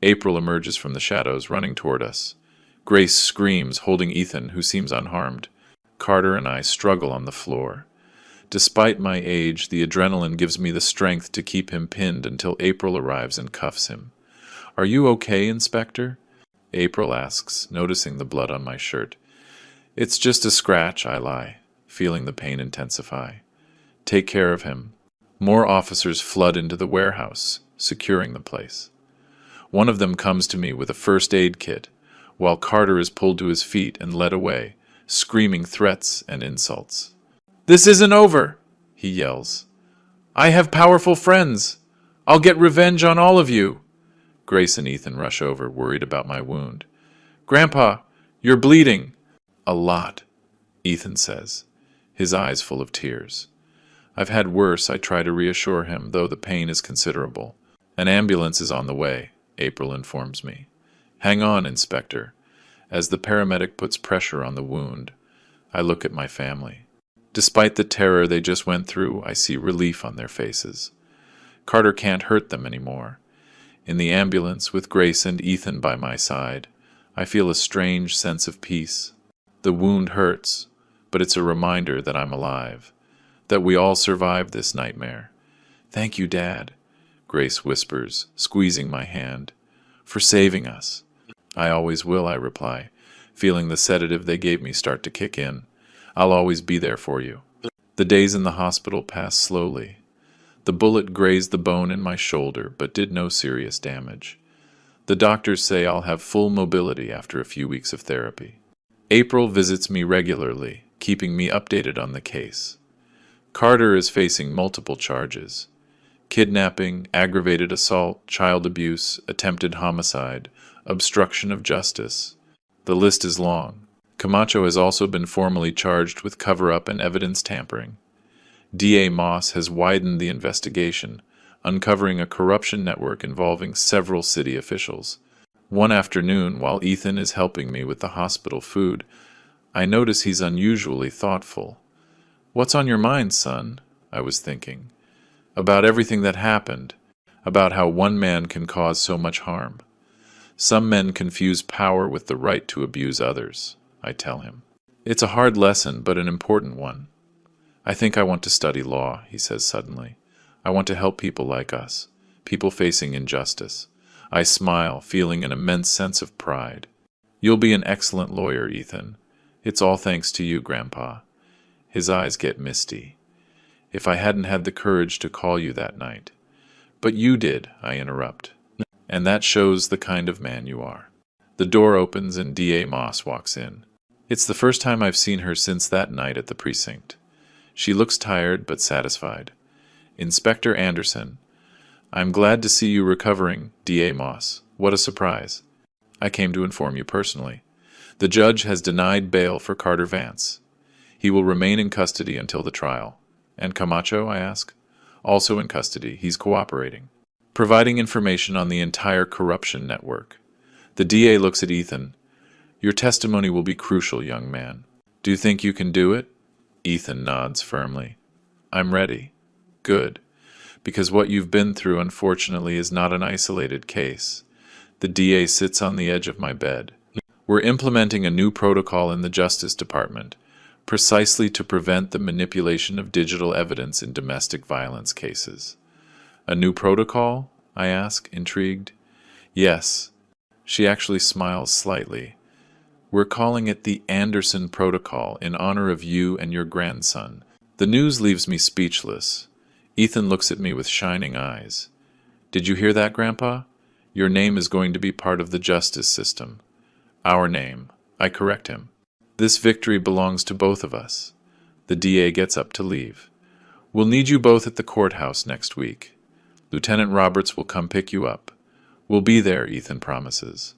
April emerges from the shadows, running toward us. Grace screams, holding Ethan, who seems unharmed. Carter and I struggle on the floor. Despite my age, the adrenaline gives me the strength to keep him pinned until April arrives and cuffs him. "Are you okay, Inspector?" April asks, noticing the blood on my shirt. "It's just a scratch," I lie, feeling the pain intensify. "Take care of him." More officers flood into the warehouse, securing the place. One of them comes to me with a first aid kit, while Carter is pulled to his feet and led away, screaming threats and insults. "This isn't over," he yells. "I have powerful friends. I'll get revenge on all of you." Grace and Ethan rush over, worried about my wound. "Grandpa, you're bleeding." "A lot," Ethan says, his eyes full of tears. "I've had worse," I try to reassure him, though the pain is considerable. "An ambulance is on the way," April informs me. "Hang on, Inspector." As the paramedic puts pressure on the wound, I look at my family. Despite the terror they just went through, I see relief on their faces. Carter can't hurt them anymore. In the ambulance, with Grace and Ethan by my side, I feel a strange sense of peace. The wound hurts, but it's a reminder that I'm alive, that we all survived this nightmare. "Thank you, Dad," Grace whispers, squeezing my hand, "for saving us." "I always will," I reply, feeling the sedative they gave me start to kick in. "I'll always be there for you." The days in the hospital pass slowly. The bullet grazed the bone in my shoulder, but did no serious damage. The doctors say I'll have full mobility after a few weeks of therapy. April visits me regularly, keeping me updated on the case. Carter is facing multiple charges: kidnapping, aggravated assault, child abuse, attempted homicide, obstruction of justice. The list is long. Camacho has also been formally charged with cover-up and evidence tampering. DA Moss has widened the investigation, uncovering a corruption network involving several city officials. One afternoon, while Ethan is helping me with the hospital food, I notice he's unusually thoughtful. "What's on your mind, son?" I was thinking. "About everything that happened, about how one man can cause so much harm. Some men confuse power with the right to abuse others," I tell him. "It's a hard lesson, but an important one." "I think I want to study law," he says suddenly. "I want to help people like us, people facing injustice." I smile, feeling an immense sense of pride. "You'll be an excellent lawyer, Ethan. It's all thanks to you, Grandpa." His eyes get misty. "If I hadn't had the courage to call you that night." "But you did," I interrupt. "And that shows the kind of man you are." The door opens and DA Moss walks in. It's the first time I've seen her since that night at the precinct. She looks tired but satisfied. "Inspector Anderson." "I'm glad to see you recovering, DA Moss. What a surprise." "I came to inform you personally. The judge has denied bail for Carter Vance. He will remain in custody until the trial." "And Camacho?" I ask. "Also in custody. He's cooperating, providing information on the entire corruption network." The DA looks at Ethan. "Your testimony will be crucial, young man. Do you think you can do it?" Ethan nods firmly. I'm ready. Good. Because what you've been through, unfortunately, is not an isolated case. The DA sits on the edge of my bed. We're implementing a new protocol in the Justice Department, precisely to prevent the manipulation of digital evidence in domestic violence cases. A new protocol? I ask, intrigued. Yes. She actually smiles slightly. We're calling it the Anderson Protocol in honor of you and your grandson. The news leaves me speechless. Ethan looks at me with shining eyes. Did you hear that, Grandpa? Your name is going to be part of the justice system. Our name. I correct him. This victory belongs to both of us. The DA gets up to leave. We'll need you both at the courthouse next week. Lieutenant Roberts will come pick you up. We'll be there, Ethan promises.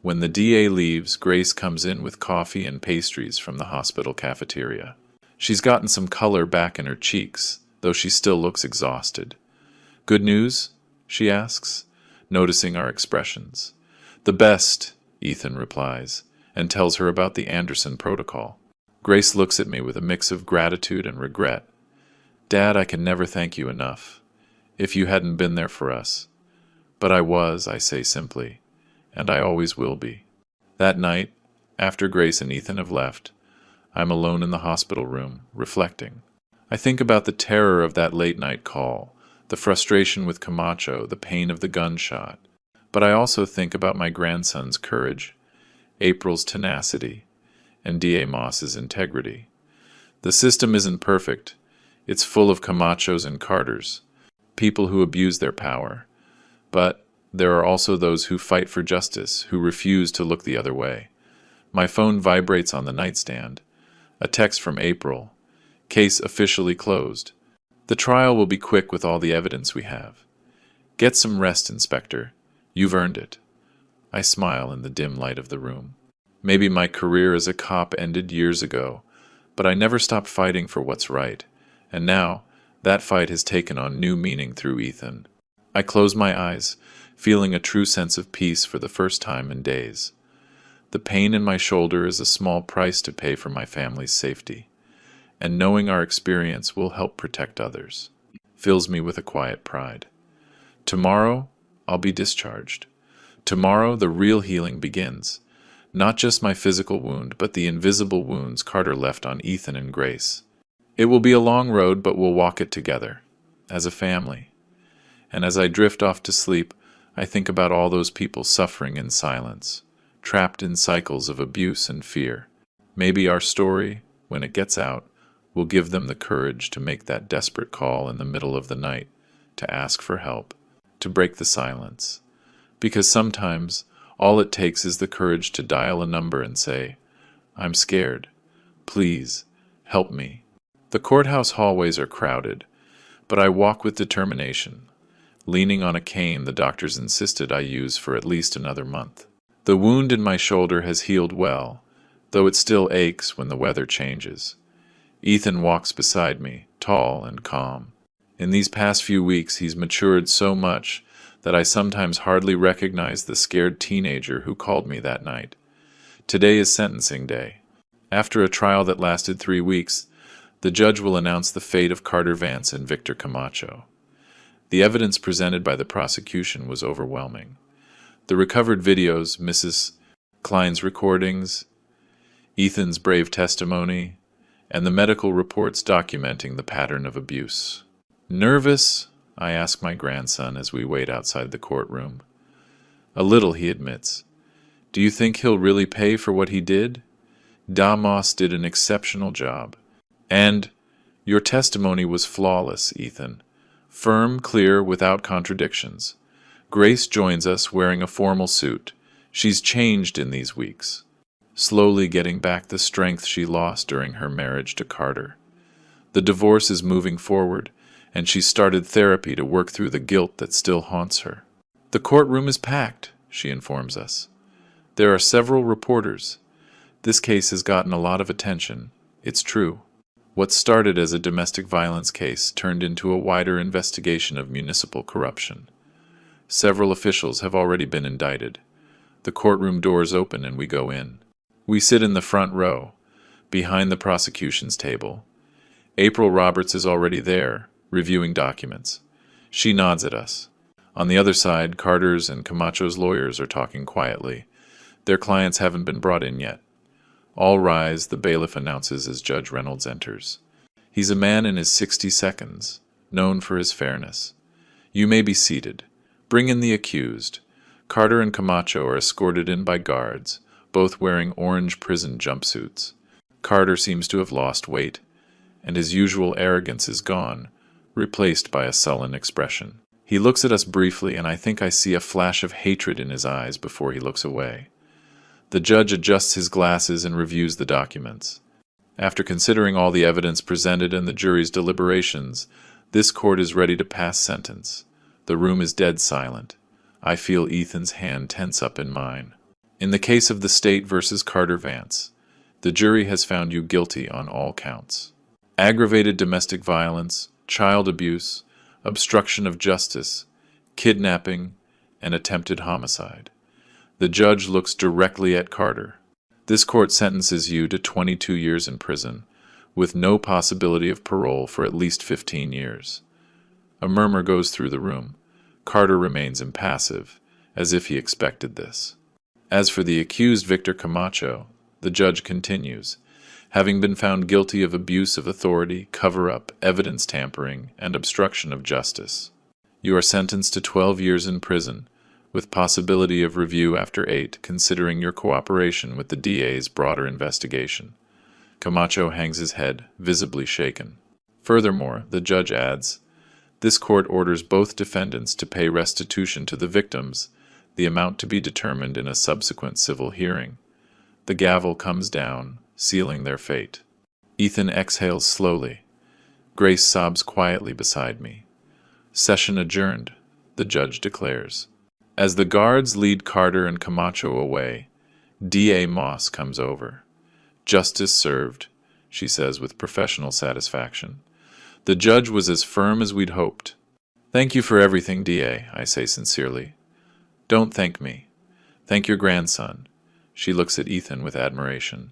When the DA leaves, Grace comes in with coffee and pastries from the hospital cafeteria. She's gotten some color back in her cheeks, though she still looks exhausted. Good news? She asks, noticing our expressions. The best, Ethan replies, and tells her about the Anderson Protocol. Grace looks at me with a mix of gratitude and regret. Dad, I can never thank you enough. If you hadn't been there for us. But I was, I say simply, and I always will be. That night, after Grace and Ethan have left, I'm alone in the hospital room, reflecting. I think about the terror of that late-night call, the frustration with Camacho, the pain of the gunshot. But I also think about my grandson's courage, April's tenacity, and D.A. Moss's integrity. The system isn't perfect. It's full of Camachos and Carters, people who abuse their power. But there are also those who fight for justice, who refuse to look the other way. My phone vibrates on the nightstand. A text from April. Case officially closed. The trial will be quick with all the evidence we have. Get some rest, Inspector. You've earned it. I smile in the dim light of the room. Maybe my career as a cop ended years ago, but I never stopped fighting for what's right. And now, that fight has taken on new meaning through Ethan. I close my eyes, feeling a true sense of peace for the first time in days. The pain in my shoulder is a small price to pay for my family's safety, and knowing our experience will help protect others fills me with a quiet pride. Tomorrow, I'll be discharged. Tomorrow, the real healing begins. Not just my physical wound, but the invisible wounds Carter left on Ethan and Grace. It will be a long road, but we'll walk it together, as a family. And as I drift off to sleep, I think about all those people suffering in silence, trapped in cycles of abuse and fear. Maybe our story, when it gets out, will give them the courage to make that desperate call in the middle of the night, to ask for help, to break the silence. Because sometimes all it takes is the courage to dial a number and say, I'm scared. Please, help me. The courthouse hallways are crowded, but I walk with determination, leaning on a cane the doctors insisted I use for at least another month. The wound in my shoulder has healed well, though it still aches when the weather changes. Ethan walks beside me, tall and calm. In these past few weeks, he's matured so much that I sometimes hardly recognize the scared teenager who called me that night. Today is sentencing day. After a trial that lasted 3 weeks, the judge will announce the fate of Carter Vance and Victor Camacho. The evidence presented by the prosecution was overwhelming. The recovered videos, Mrs. Klein's recordings, Ethan's brave testimony, and the medical reports documenting the pattern of abuse. Nervous? I ask my grandson as we wait outside the courtroom. A little, he admits. Do you think he'll really pay for what he did? Moss did an exceptional job. And your testimony was flawless, Ethan. Firm, clear, without contradictions. Grace joins us wearing a formal suit. She's changed in these weeks, slowly getting back the strength she lost during her marriage to Carter. The divorce is moving forward, and she started therapy to work through the guilt that still haunts her. The courtroom is packed, she informs us. There are several reporters. This case has gotten a lot of attention. It's true. What started as a domestic violence case turned into a wider investigation of municipal corruption. Several officials have already been indicted. The courtroom doors open and we go in. We sit in the front row, behind the prosecution's table. April Roberts is already there, reviewing documents. She nods at us. On the other side, Carter's and Camacho's lawyers are talking quietly. Their clients haven't been brought in yet. All rise, the bailiff announces as Judge Reynolds enters. He's a man in his 60 seconds, known for his fairness. You may be seated. Bring in the accused. Carter and Camacho are escorted in by guards, both wearing orange prison jumpsuits. Carter seems to have lost weight, and his usual arrogance is gone, replaced by a sullen expression. He looks at us briefly, and I think I see a flash of hatred in his eyes before he looks away. The judge adjusts his glasses and reviews the documents. After considering all the evidence presented and the jury's deliberations, this court is ready to pass sentence. The room is dead silent. I feel Ethan's hand tense up in mine. In the case of the state versus Carter Vance, the jury has found you guilty on all counts. Aggravated domestic violence, child abuse, obstruction of justice, kidnapping, and attempted homicide. The judge looks directly at Carter. This court sentences you to 22 years in prison, with no possibility of parole for at least 15 years. A murmur goes through the room. Carter remains impassive, as if he expected this. As for the accused Victor Camacho, the judge continues. Having been found guilty of abuse of authority, cover-up, evidence tampering, and obstruction of justice, you are sentenced to 12 years in prison, with possibility of review after 8, considering your cooperation with the DA's broader investigation. Camacho hangs his head, visibly shaken. Furthermore, the judge adds, this court orders both defendants to pay restitution to the victims, the amount to be determined in a subsequent civil hearing. The gavel comes down, sealing their fate. Ethan exhales slowly. Grace sobs quietly beside me. Session adjourned, the judge declares. As the guards lead Carter and Camacho away, D.A. Moss comes over. Justice served, she says with professional satisfaction. The judge was as firm as we'd hoped. Thank you for everything, D.A., I say sincerely. Don't thank me. Thank your grandson. She looks at Ethan with admiration.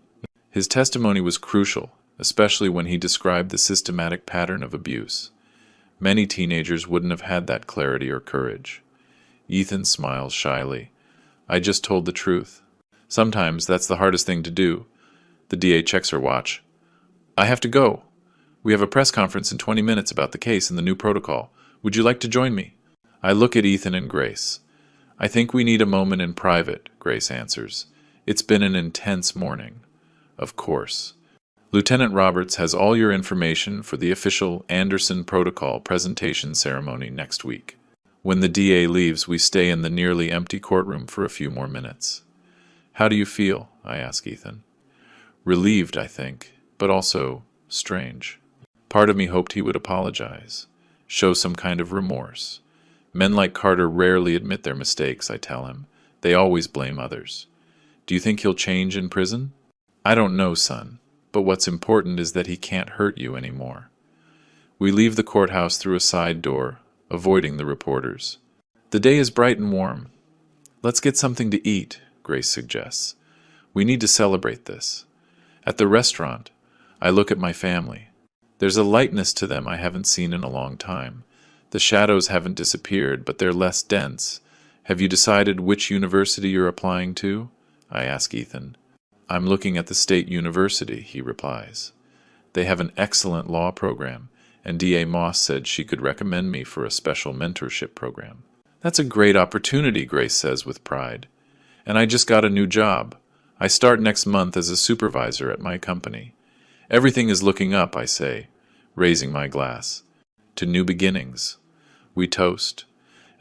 His testimony was crucial, especially when he described the systematic pattern of abuse. Many teenagers wouldn't have had that clarity or courage. Ethan smiles shyly. I just told the truth. Sometimes that's the hardest thing to do. The DA checks her watch. I have to go. We have a press conference in 20 minutes about the case and the new protocol. Would you like to join me? I look at Ethan and Grace. I think we need a moment in private, Grace answers. It's been an intense morning. Of course. Lieutenant Roberts has all your information for the official Anderson Protocol presentation ceremony next week. When the DA leaves, we stay in the nearly empty courtroom for a few more minutes. How do you feel? I ask Ethan. Relieved, I think, but also strange. Part of me hoped he would apologize, show some kind of remorse. Men like Carter rarely admit their mistakes, I tell him. They always blame others. Do you think he'll change in prison? I don't know, son, but what's important is that he can't hurt you anymore. We leave the courthouse through a side door, avoiding the reporters. The day is bright and warm. Let's get something to eat, Grace suggests. We need to celebrate this. At the restaurant, I look at my family. There's a lightness to them I haven't seen in a long time. The shadows haven't disappeared, but they're less dense. Have you decided which university you're applying to? I ask Ethan. I'm looking at the State University, he replies. They have an excellent law program, and D.A. Moss said she could recommend me for a special mentorship program. That's a great opportunity, Grace says with pride. And I just got a new job. I start next month as a supervisor at my company. Everything is looking up, I say, raising my glass. To new beginnings. We toast,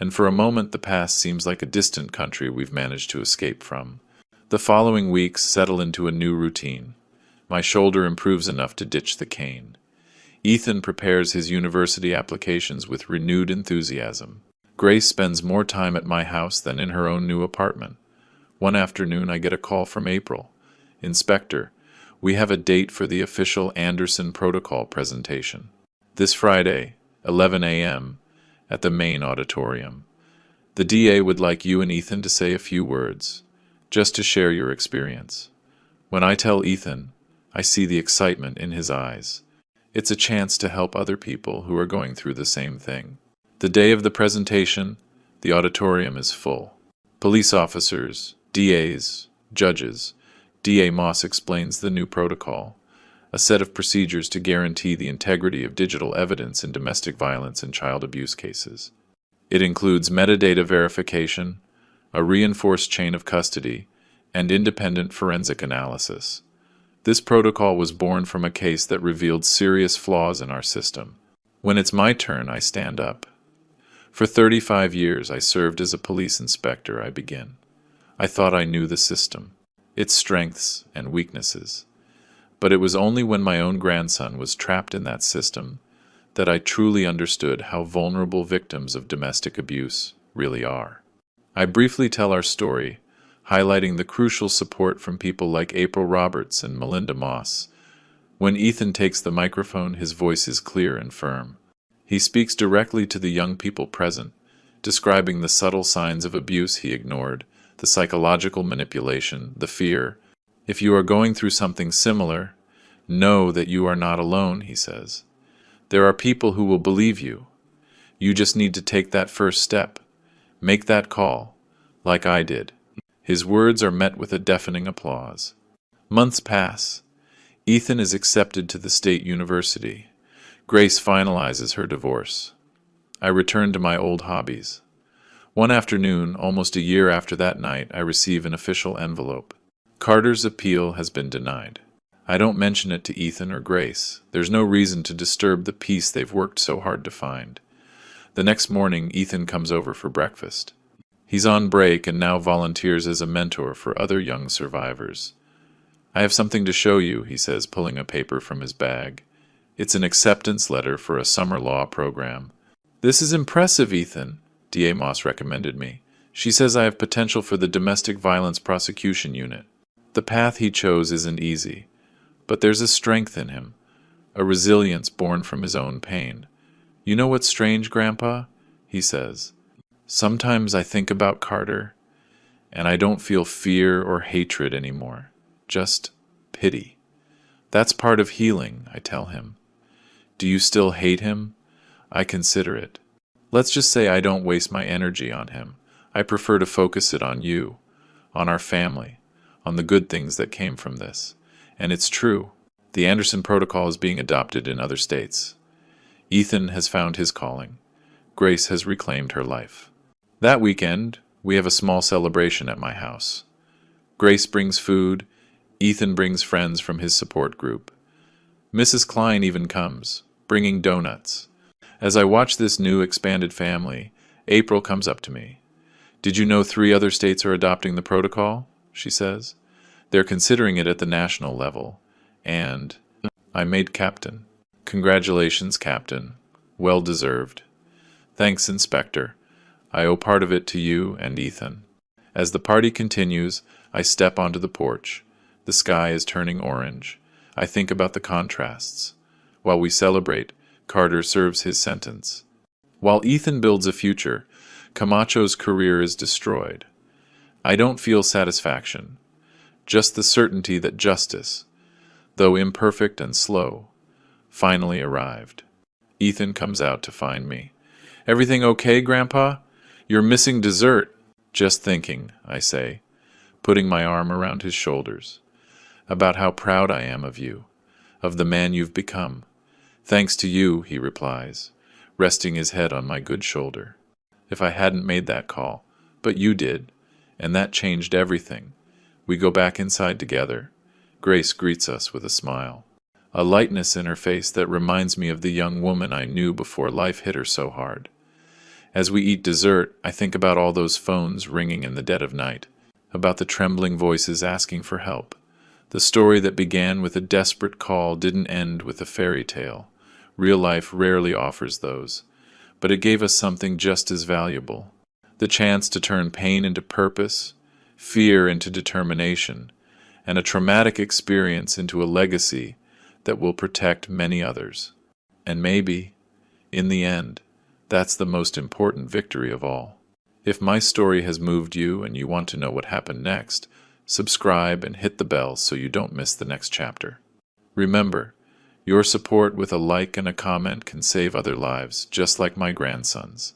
and for a moment the past seems like a distant country we've managed to escape from. The following weeks settle into a new routine. My shoulder improves enough to ditch the cane. Ethan prepares his university applications with renewed enthusiasm. Grace spends more time at my house than in her own new apartment. One afternoon I get a call from April. Inspector, we have a date for the official Anderson Protocol presentation. This Friday, 11 a.m., at the main auditorium. The DA would like you and Ethan to say a few words, just to share your experience. When I tell Ethan, I see the excitement in his eyes. It's a chance to help other people who are going through the same thing. The day of the presentation, the auditorium is full. Police officers, DAs, judges. DA Moss explains the new protocol, a set of procedures to guarantee the integrity of digital evidence in domestic violence and child abuse cases. It includes metadata verification, a reinforced chain of custody, and independent forensic analysis. This protocol was born from a case that revealed serious flaws in our system. When it's my turn, I stand up. For 35 years, I served as a police inspector, I begin. I thought I knew the system, its strengths and weaknesses. But it was only when my own grandson was trapped in that system that I truly understood how vulnerable victims of domestic abuse really are. I briefly tell our story, highlighting the crucial support from people like April Roberts and Melinda Moss. When Ethan takes the microphone, his voice is clear and firm. He speaks directly to the young people present, describing the subtle signs of abuse he ignored, the psychological manipulation, the fear. If you are going through something similar, know that you are not alone, he says. There are people who will believe you. You just need to take that first step. Make that call, like I did. His words are met with a deafening applause. Months pass. Ethan is accepted to the state university. Grace finalizes her divorce. I return to my old hobbies. One afternoon, almost a year after that night, I receive an official envelope. Carter's appeal has been denied. I don't mention it to Ethan or Grace. There's no reason to disturb the peace they've worked so hard to find. The next morning, Ethan comes over for breakfast. He's on break and now volunteers as a mentor for other young survivors. I have something to show you, he says, pulling a paper from his bag. It's an acceptance letter for a summer law program. This is impressive, Ethan, D.A. Moss recommended me. She says I have potential for the domestic violence prosecution unit. The path he chose isn't easy, but there's a strength in him, a resilience born from his own pain. You know what's strange, Grandpa? He says. Sometimes I think about Carter, and I don't feel fear or hatred anymore, just pity. That's part of healing, I tell him. Do you still hate him? I consider it. Let's just say I don't waste my energy on him. I prefer to focus it on you, on our family, on the good things that came from this. And it's true. The Anderson Protocol is being adopted in other states. Ethan has found his calling. Grace has reclaimed her life. That weekend, we have a small celebration at my house. Grace brings food. Ethan brings friends from his support group. Mrs. Klein even comes, bringing donuts. As I watch this new expanded family, April comes up to me. Did you know 3 other states are adopting the protocol? She says. They're considering it at the national level. And I made captain. Congratulations, Captain. Well deserved. Thanks, Inspector. I owe part of it to you and Ethan. As the party continues, I step onto the porch. The sky is turning orange. I think about the contrasts. While we celebrate, Carter serves his sentence. While Ethan builds a future, Camacho's career is destroyed. I don't feel satisfaction, just the certainty that justice, though imperfect and slow, finally arrived. Ethan comes out to find me. Everything okay, Grandpa? You're missing dessert. Just thinking, I say, putting my arm around his shoulders, about how proud I am of you, of the man you've become. Thanks to you, he replies, resting his head on my good shoulder. If I hadn't made that call, but you did, and that changed everything. We go back inside together. Grace greets us with a smile, a lightness in her face that reminds me of the young woman I knew before life hit her so hard. As we eat dessert, I think about all those phones ringing in the dead of night, about the trembling voices asking for help. The story that began with a desperate call didn't end with a fairy tale. Real life rarely offers those, but it gave us something just as valuable. The chance to turn pain into purpose, fear into determination, and a traumatic experience into a legacy that will protect many others. And maybe, in the end, that's the most important victory of all. If my story has moved you and you want to know what happened next, subscribe and hit the bell so you don't miss the next chapter. Remember, Your support with a like and a comment can save other lives, just like my grandson's.